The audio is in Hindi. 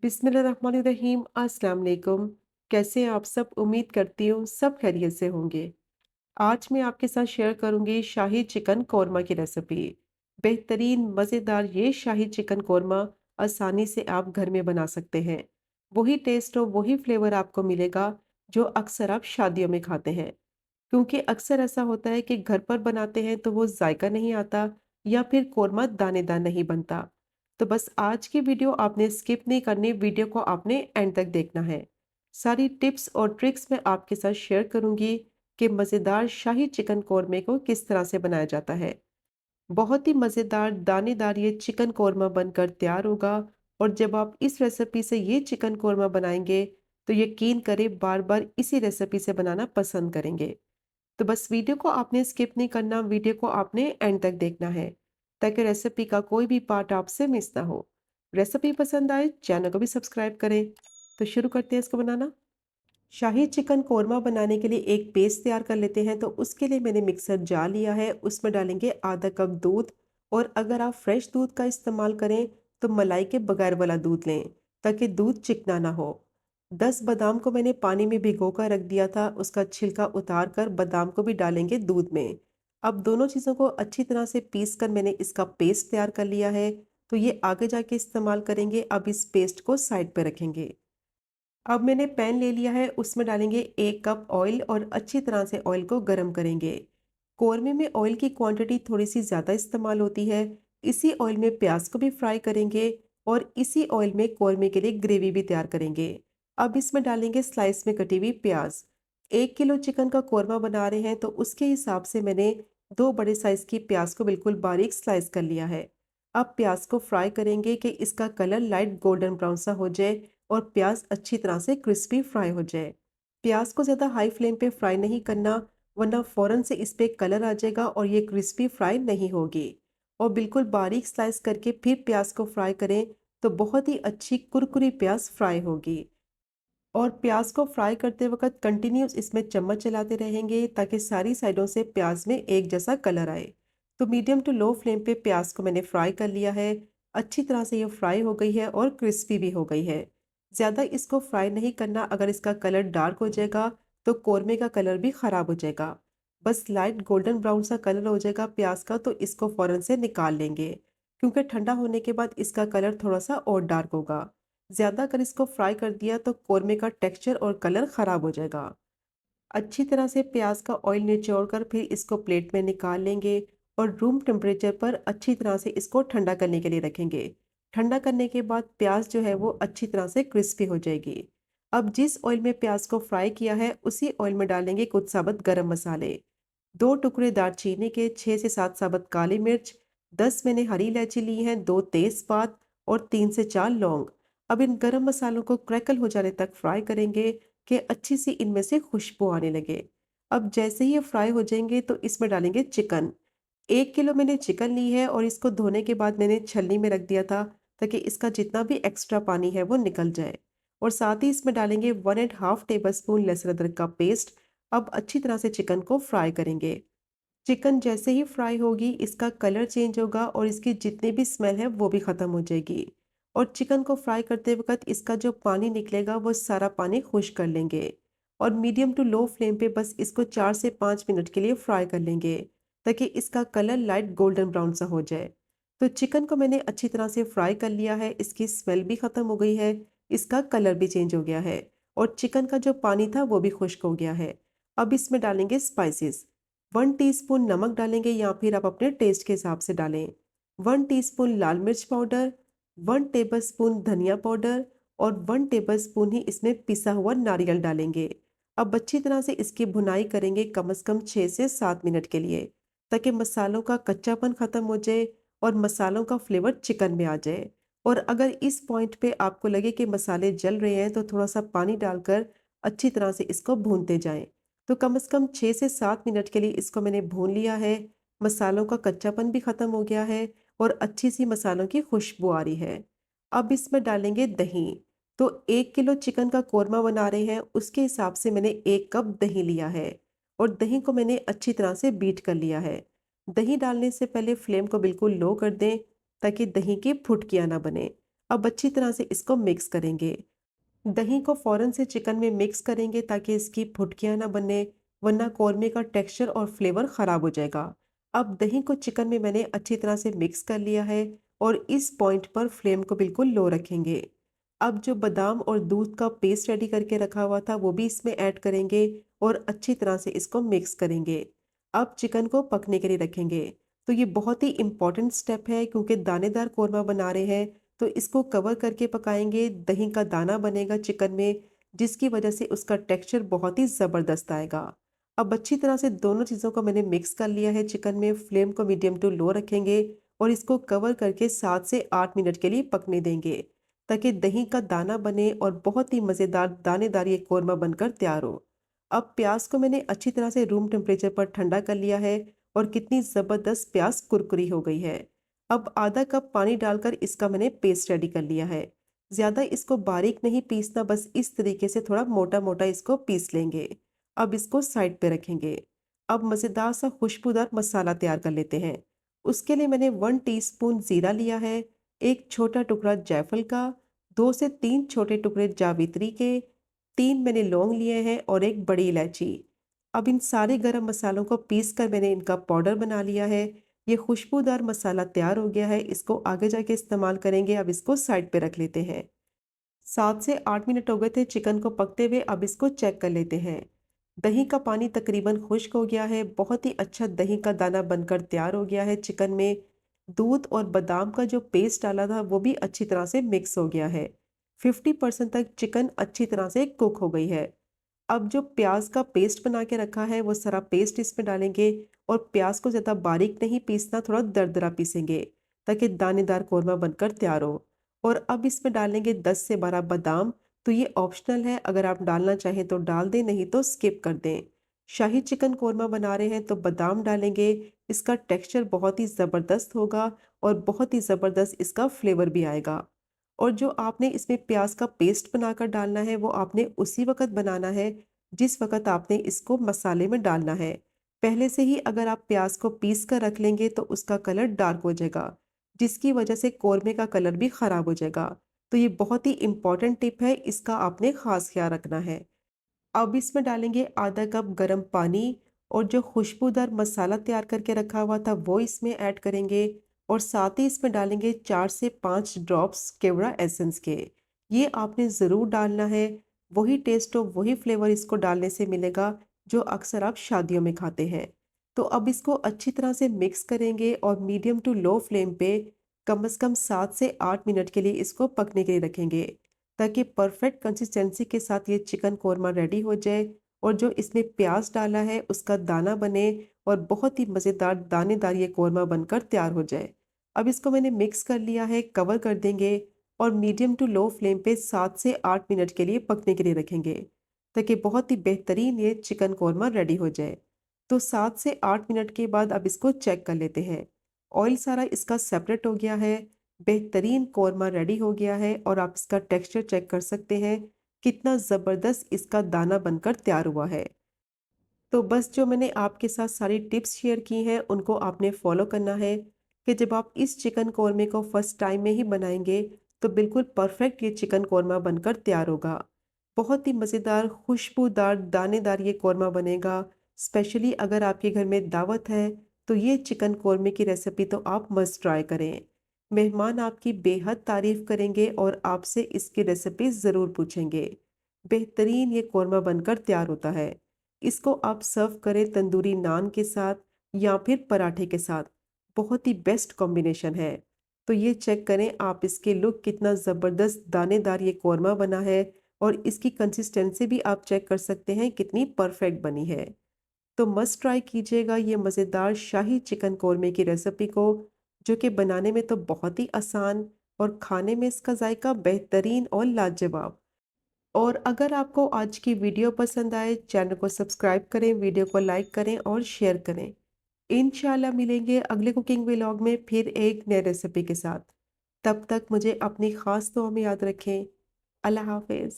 बिस्मिल्लाहिर्रहमानिर्रहीम। अस्सलाम वालेकुम। कैसे हैं आप सब? उम्मीद करती हूँ सब खैरियत से होंगे। आज मैं आपके साथ शेयर करूंगी शाही चिकन कौरमा की रेसिपी। बेहतरीन मज़ेदार ये शाही चिकन कौरमा आसानी से आप घर में बना सकते हैं। वही टेस्ट और वही फ्लेवर आपको मिलेगा जो अक्सर आप शादियों में खाते हैं। क्योंकि अक्सर ऐसा होता है कि घर पर बनाते हैं तो वो जायका नहीं आता या फिर कौरमा दानेदार नहीं बनता। तो बस आज की वीडियो आपने स्किप नहीं करनी, वीडियो को आपने एंड तक देखना है। सारी टिप्स और ट्रिक्स मैं आपके साथ शेयर करूंगी कि मज़ेदार शाही चिकन कौरमे को किस तरह से बनाया जाता है। बहुत ही मज़ेदार दानेदार ये चिकन कौरमा बनकर तैयार होगा। और जब आप इस रेसिपी से ये चिकन कौरमा बनाएंगे तो यकीन करें बार बार इसी रेसिपी से बनाना पसंद करेंगे। तो बस वीडियो को आपने स्किप नहीं करना, वीडियो को आपने एंड तक देखना है ताकि रेसिपी का कोई भी पार्ट आपसे मिस ना हो। रेसिपी पसंद आए चैनल को भी सब्सक्राइब करें। तो शुरू करते हैं इसको बनाना। शाही चिकन कोरमा बनाने के लिए एक पेस्ट तैयार कर लेते हैं। तो उसके लिए मैंने मिक्सर जार लिया है, उसमें डालेंगे आधा कप दूध। और अगर आप फ्रेश दूध का इस्तेमाल करें तो मलाई के बगैर वाला दूध लें ताकि दूध चिकना ना हो। 10 बादाम को मैंने पानी में भिगो कर रख दिया था, उसका छिलका उतार कर बादाम को भी डालेंगे दूध में। अब दोनों चीज़ों को अच्छी तरह से पीस कर मैंने इसका पेस्ट तैयार कर लिया है। तो ये आगे जाके इस्तेमाल करेंगे। अब इस पेस्ट को साइड पर रखेंगे। अब मैंने पैन ले लिया है, उसमें डालेंगे 1 कप ऑयल और अच्छी तरह से ऑयल को गर्म करेंगे। कौरमे में ऑयल की क्वांटिटी थोड़ी सी ज़्यादा इस्तेमाल होती है। इसी ऑयल में प्याज को भी फ्राई करेंगे और इसी ऑयल में कौरमे के लिए ग्रेवी भी तैयार करेंगे। अब इसमें डालेंगे स्लाइस में कटी हुई प्याज। 1 किलो चिकन का कौरमा बना रहे हैं तो उसके हिसाब से मैंने 2 बड़े साइज की प्याज को बिल्कुल बारीक स्लाइस कर लिया है। अब प्याज को फ्राई करेंगे कि इसका कलर लाइट गोल्डन ब्राउन सा हो जाए और प्याज अच्छी तरह से क्रिस्पी फ्राई हो जाए। प्याज को ज़्यादा हाई फ्लेम पे फ्राई नहीं करना, वरना फ़ौरन से इस पे कलर आ जाएगा और ये क्रिस्पी फ्राई नहीं होगी। और बिल्कुल बारीक स्लाइस करके फिर प्याज को फ्राई करें तो बहुत ही अच्छी कुरकुरी प्याज फ्राई होगी। और प्याज को फ्राई करते वक्त कंटिन्यूस इसमें चम्मच चलाते रहेंगे ताकि सारी साइडों से प्याज में एक जैसा कलर आए। तो मीडियम टू लो फ्लेम पे प्याज को मैंने फ्राई कर लिया है। अच्छी तरह से ये फ्राई हो गई है और क्रिस्पी भी हो गई है। ज़्यादा इसको फ्राई नहीं करना, अगर इसका कलर डार्क हो जाएगा तो कौरमे का कलर भी ख़राब हो जाएगा। बस लाइट गोल्डन ब्राउन सा कलर हो जाएगा प्याज का तो इसको फ़ौरन से निकाल लेंगे, क्योंकि ठंडा होने के बाद इसका कलर थोड़ा सा और डार्क होगा। ज़्यादा अगर इसको फ्राई कर दिया तो कौरमे का टेक्सचर और कलर ख़राब हो जाएगा। अच्छी तरह से प्याज का ऑयल निचोड़कर फिर इसको प्लेट में निकाल लेंगे और रूम टेम्परेचर पर अच्छी तरह से इसको ठंडा करने के लिए रखेंगे। ठंडा करने के बाद प्याज जो है वो अच्छी तरह से क्रिस्पी हो जाएगी। अब जिस ऑयल में प्याज को फ्राई किया है उसी ऑयल में डालेंगे कुछ साबुत गरम मसाले। 2 टुकड़े दालचीनी के, 6 से 7 साबुत काली मिर्च, 10 मैंने हरी इलायची ली हैं, 2 तेजपात और 3 से 4 लौंग। अब इन गरम मसालों को क्रैकल हो जाने तक फ्राई करेंगे कि अच्छी सी इनमें से खुशबू आने लगे। अब जैसे ही ये फ्राई हो जाएंगे तो इसमें डालेंगे चिकन। 1 किलो मैंने चिकन ली है और इसको धोने के बाद मैंने छलनी में रख दिया था ताकि इसका जितना भी एक्स्ट्रा पानी है वो निकल जाए। और साथ ही इसमें डालेंगे 1.5 टेबल स्पून लहसुन अदरक का पेस्ट। अब अच्छी तरह से चिकन को फ्राई करेंगे। चिकन जैसे ही फ्राई होगी इसका कलर चेंज होगा और इसकी जितनी भी स्मेल है वो भी ख़त्म हो जाएगी। और चिकन को फ्राई करते वक्त इसका जो पानी निकलेगा वो सारा पानी खुश कर लेंगे। और मीडियम टू लो फ्लेम पे बस इसको 4 से 5 मिनट के लिए फ्राई कर लेंगे ताकि इसका कलर लाइट गोल्डन ब्राउन सा हो जाए। तो चिकन को मैंने अच्छी तरह से फ्राई कर लिया है, इसकी स्मेल भी ख़त्म हो गई है, इसका कलर भी चेंज हो गया है और चिकन का जो पानी था वो भी खुश्क हो गया है। अब इसमें डालेंगे स्पाइसेस। 1 टीस्पून नमक डालेंगे या फिर आप अपने टेस्ट के हिसाब से डालें। 1 टीस्पून लाल मिर्च पाउडर, 1 टेबल स्पून धनिया पाउडर और 1 टेबल स्पून ही इसमें पिसा हुआ नारियल डालेंगे। अब अच्छी तरह से इसकी भुनाई करेंगे कम से कम 6 से 7 मिनट के लिए ताकि मसालों का कच्चापन ख़त्म हो जाए और मसालों का फ्लेवर चिकन में आ जाए। और अगर इस पॉइंट पे आपको लगे कि मसाले जल रहे हैं तो थोड़ा सा पानी डालकर अच्छी तरह से इसको भूनते जाएं। तो कम से कम 6 से 7 मिनट के लिए इसको मैंने भून लिया है। मसालों का कच्चापन भी ख़त्म हो गया है और अच्छी सी मसालों की खुशबू आ रही है। अब इसमें डालेंगे दही। तो 1 किलो चिकन का कौरमा बना रहे हैं उसके हिसाब से मैंने 1 कप दही लिया है और दही को मैंने अच्छी तरह से बीट कर लिया है। दही डालने से पहले फ्लेम को बिल्कुल लो कर दें ताकि दही की फुटकियाँ ना बने। अब अच्छी तरह से इसको मिक्स करेंगे। दही को फ़ौरन से चिकन में मिक्स करेंगे ताकि इसकी फुटकियाँ ना बने, वरना कौरमे का टेक्सचर और फ्लेवर ख़राब हो जाएगा। अब दही को चिकन में मैंने अच्छी तरह से मिक्स कर लिया है और इस पॉइंट पर फ्लेम को बिल्कुल लो रखेंगे। अब जो बादाम और दूध का पेस्ट रेडी करके रखा हुआ था वो भी इसमें ऐड करेंगे और अच्छी तरह से इसको मिक्स करेंगे। अब चिकन को पकने के लिए रखेंगे। तो ये बहुत ही इम्पोर्टेंट स्टेप है क्योंकि दानेदार कौरमा बना रहे हैं, तो इसको कवर करके पकाएंगे। दही का दाना बनेगा चिकन में, जिसकी वजह से उसका टेक्सचर बहुत ही ज़बरदस्त आएगा। अब अच्छी तरह से दोनों चीज़ों को मैंने मिक्स कर लिया है चिकन में। फ्लेम को मीडियम टू लो रखेंगे और इसको कवर करके 7 से 8 मिनट के लिए पकने देंगे ताकि दही का दाना बने और बहुत ही मज़ेदार दानेदार ये कौरमा बनकर तैयार हो। अब प्याज को मैंने अच्छी तरह से रूम टेम्परेचर पर ठंडा कर लिया है और कितनी ज़बरदस्त प्याज कुरकुरी हो गई है। अब आधा कप पानी डालकर इसका मैंने पेस्ट रेडी कर लिया है। ज़्यादा इसको बारीक नहीं पीसना, बस इस तरीके से थोड़ा मोटा मोटा इसको पीस लेंगे। अब इसको साइड पे रखेंगे। अब मज़ेदार सा खुशबूदार मसाला तैयार कर लेते हैं। उसके लिए मैंने 1 टीस्पून ज़ीरा लिया है, एक छोटा टुकड़ा जायफल का, 2 से 3 छोटे टुकड़े जावित्री के, 3 मैंने लौंग लिए हैं और एक बड़ी इलायची। अब इन सारे गरम मसालों को पीस कर मैंने इनका पाउडर बना लिया है। ये खुशबूदार मसाला तैयार हो गया है, इसको आगे जाके इस्तेमाल करेंगे। अब इसको साइड पे रख लेते हैं। 7 से 8 मिनट हो गए थे चिकन को पकते हुए, अब इसको चेक कर लेते हैं। दही का पानी तकरीबन खुश्क हो गया है, बहुत ही अच्छा दही का दाना बनकर तैयार हो गया है चिकन में। दूध और बादाम का जो पेस्ट डाला था वो भी अच्छी तरह से मिक्स हो गया है। 50% तक चिकन अच्छी तरह से कुक हो गई है। अब जो प्याज का पेस्ट बना के रखा है वो सारा पेस्ट इसमें डालेंगे और प्याज को ज़्यादा बारीक नहीं पीसना, थोड़ा दरदरा पीसेंगे ताकि दानेदार कौरमा बनकर तैयार हो। और अब इसमें डालेंगे 10 से 12 बादाम। तो ये ऑप्शनल है, अगर आप डालना चाहें तो डाल दें, नहीं तो स्किप कर दें। शाही चिकन कौरमा बना रहे हैं तो बादाम डालेंगे, इसका टेक्सचर बहुत ही ज़बरदस्त होगा और बहुत ही ज़बरदस्त इसका फ्लेवर भी आएगा। और जो आपने इसमें प्याज का पेस्ट बनाकर डालना है वो आपने उसी वक़्त बनाना है जिस वक़्त आपने इसको मसाले में डालना है। पहले से ही अगर आप प्याज को पीस कर रख लेंगे तो उसका कलर डार्क हो जाएगा, जिसकी वजह से कौरमे का कलर भी ख़राब हो जाएगा। तो ये बहुत ही इम्पोर्टेंट टिप है, इसका आपने ख़ास ख़्याल रखना है। अब इसमें डालेंगे आधा कप गर्म पानी और जो खुशबूदार मसाला तैयार करके रखा हुआ था वो इसमें ऐड करेंगे और साथ ही इसमें डालेंगे 4 से 5 ड्रॉप्स केवड़ा एसेंस के। ये आपने ज़रूर डालना है, वही टेस्ट और वही फ्लेवर इसको डालने से मिलेगा जो अक्सर आप शादियों में खाते हैं। तो अब इसको अच्छी तरह से मिक्स करेंगे और मीडियम टू लो फ्लेम पे कम से कम 7 से 8 मिनट के लिए इसको पकने के लिए रखेंगे ताकि परफेक्ट कंसिस्टेंसी के साथ ये चिकन कोरमा रेडी हो जाए और जो इसमें प्याज डाला है उसका दाना बने और बहुत ही मज़ेदार दानेदार ये कोरमा बनकर तैयार हो जाए। अब इसको मैंने मिक्स कर लिया है, कवर कर देंगे और मीडियम टू लो फ्लेम पे 7 से 8 मिनट के लिए पकने के लिए रखेंगे ताकि बहुत ही बेहतरीन ये चिकन कोरमा रेडी हो जाए। तो 7 से 8 मिनट के बाद अब इसको चेक कर लेते हैं। ऑयल सारा इसका सेपरेट हो गया है, बेहतरीन कौरमा रेडी हो गया है और आप इसका टेक्सचर चेक कर सकते हैं कितना ज़बरदस्त इसका दाना बनकर तैयार हुआ है। तो बस जो मैंने आपके साथ सारी टिप्स शेयर की हैं उनको आपने फॉलो करना है कि जब आप इस चिकन कौरमे को फर्स्ट टाइम में ही बनाएंगे तो बिल्कुल परफेक्ट ये चिकन कौरमा बनकर तैयार होगा। बहुत ही मज़ेदार खुशबूदार दानेदार ये कौरमा बनेगा। स्पेशली अगर आपके घर में दावत है तो ये चिकन कौरमे की रेसिपी तो आप मस्ट ट्राई करें। मेहमान आपकी बेहद तारीफ करेंगे और आपसे इसकी रेसिपी ज़रूर पूछेंगे। बेहतरीन ये कौरमा बनकर तैयार होता है। इसको आप सर्व करें तंदूरी नान के साथ या फिर पराठे के साथ, बहुत ही बेस्ट कॉम्बिनेशन है। तो ये चेक करें आप इसके लुक कितना ज़बरदस्त दानेदार ये कौरमा बना है और इसकी कंसिस्टेंसी भी आप चेक कर सकते हैं कितनी परफेक्ट बनी है। तो मस्ट ट्राई कीजिएगा ये मज़ेदार शाही चिकन कौरमे की रेसिपी को, जो कि बनाने में तो बहुत ही आसान और खाने में इसका जायका बेहतरीन और लाजवाब। और अगर आपको आज की वीडियो पसंद आए, चैनल को सब्सक्राइब करें, वीडियो को लाइक करें और शेयर करें। इंशाल्लाह मिलेंगे अगले कुकिंग व्लॉग में फिर एक नए रेसिपी के साथ। तब तक मुझे अपनी ख़ास दुआ में याद रखें। अल्लाह हाफ़िज़।